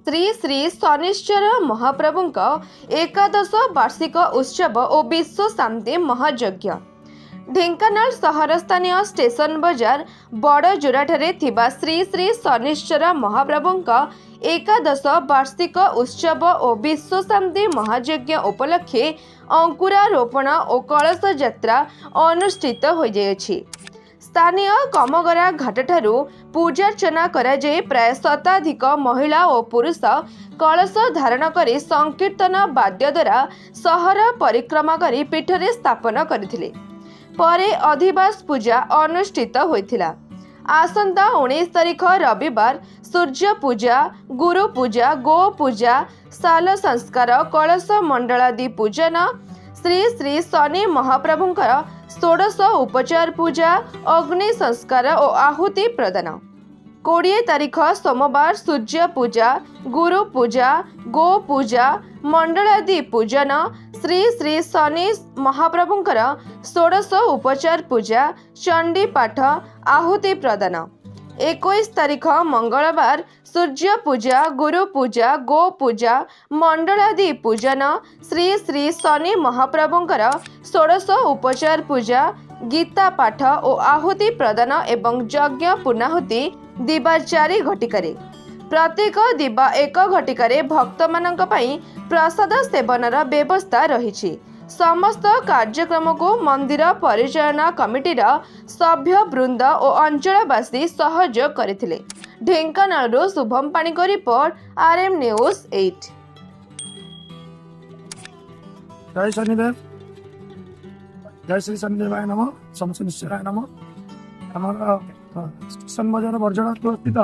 श्री श्री शनिश्चर महाप्रभुंक एकादश वार्षिक उत्सव और विश्व शांति महायज्ञ ढेंकानाल सहर स्थानीय स्टेशन बजार बड़ जोराठारे थिबा श्री श्री शनिश्चर महाप्रभुंक एकादश वार्षिक उत्सव और विश्व शांति महायज्ञ उपलक्षे अंकुरारोपण और कलश यात्रा अनुष्ठित हो जाइछि। स्थानीय कमगरा घाटठारू पूजार्चना कराଯାई प्राय शताधिक महिला और पुरुष कलश धारण करी संकीर्तन वाद्य द्वारा सहर परिक्रमा करी पीठरे स्थापन करथिले। परे अधिवास पूजा अनुष्ठित होइथिला। आसंता 19 तारिख रविवार सूर्य पूजा, गुरु पूजा, गो पूजा, साल संस्कार, कलश मंडलादि पूजन, श्री श्री शनि महाप्रभुंकर 16 उपचार पूजा, अग्नि संस्कार और आहुति प्रदान। 20 तारिख सोमवार सूर्य पूजा, गुरु पूजा, गो पूजा, मंडलादि पूजन, श्री श्री शनि महाप्रभुंकर 16 उपचार पूजा, चंडी पाठ, आहुति प्रदान। 21 तारिख मंगलवार सूर्य पूजा, गुरु पूजा, गो पूजा, मंडलादि पूजन, श्री श्री शनि महाप्रभुंकर 16 उपचार पूजा, गीता पाठ और आहुति प्रदान एवं यज्ञ पूर्णाहुति दिवा 4 घटिकारे। प्रत्येक दिवा 1 घटिकारे भक्त मानक पई प्रसाद सेवनर व्यवस्था रही। समस्त कार्यक्रम को मंदिर परिचालना कमिटीर सभ्य वृंद और अंचलवासी सहयोग करथिले। ढेंकानाल शुभम पाणी को रिपोर्ट, RM न्यूज 8। जय शनिदेव, जय श्री शनिदेवाय नमः, शनिश्चराय नमः। आम स्टेशन बजार बरजड़ा स्थित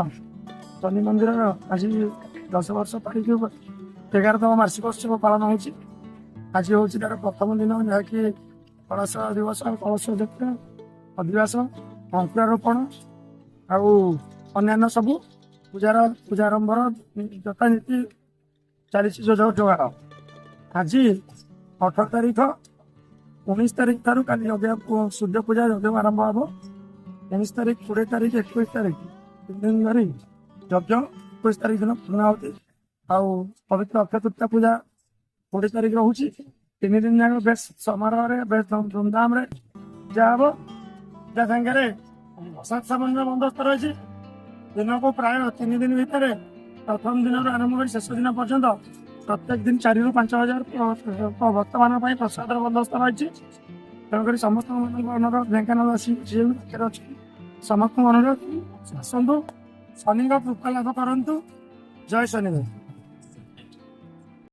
शनि मंदिर आज 10 वर्ष पारी 11तम वार्षिक उत्सव पालन होती। आज हूँ तार प्रथम दिन जहाँकि कलश दिवस, कलश यात्रा, अधिवास, अंकुरारोपण आउ अन्य सबू पूजारंभर यथा नीति चली जोगाड़। आज 18 तारिख 19 तारिख ठार काली यज्ञ सूर्य पूजा यज्ञ आरंभ हम। 19 तारिख 20 तारिख 21 तारिख 3 दिन धरी यज्ञ, 21 तारिख दिन पूर्णाहुति आउ पवित्र अक्षय तृतीया पूजा 20 तारिख रोचे। 3 दिन जाक बेस समारोह बेस धूमधाम जहाँ सागे प्रसाद सामान बंदोबस्त रही। दिन को प्राय 3 दिन भितर प्रथम दिन आरंभ कर शेष दिन पर्यंत प्रत्येक दिन 4 ରୁ 5 हजार भक्त मान प्रसाद बंदोबस्त रही। तेणुक समस्त अनुरोध ढेंकानालवासी समस्त अनुरोध आसतु, शनि कृपा लाभ करूँ। जय शनिदेव।